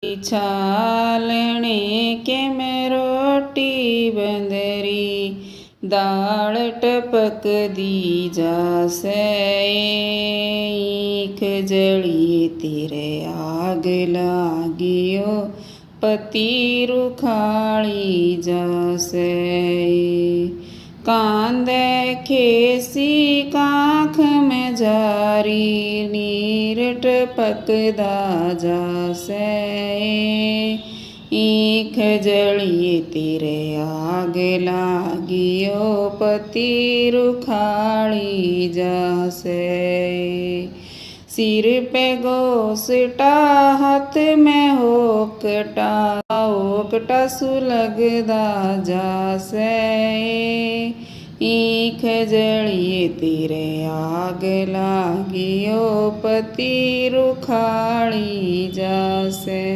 छालणे केम रोटी बंदरी दाल टपक दी जासे ईख जली तेरे आग लागियो पति रुखाड़ी जासे कांदे खेसी काख में जारी नीर टपकदा जासे ईख जली तेरे आग लागियो पति रुखाड़ी जासे सिर पे गोसटा हाथ में होकटा ओकटा सुलगदा जासे ईख जली तेरे आग लागियो पति रुखाड़ी जासे।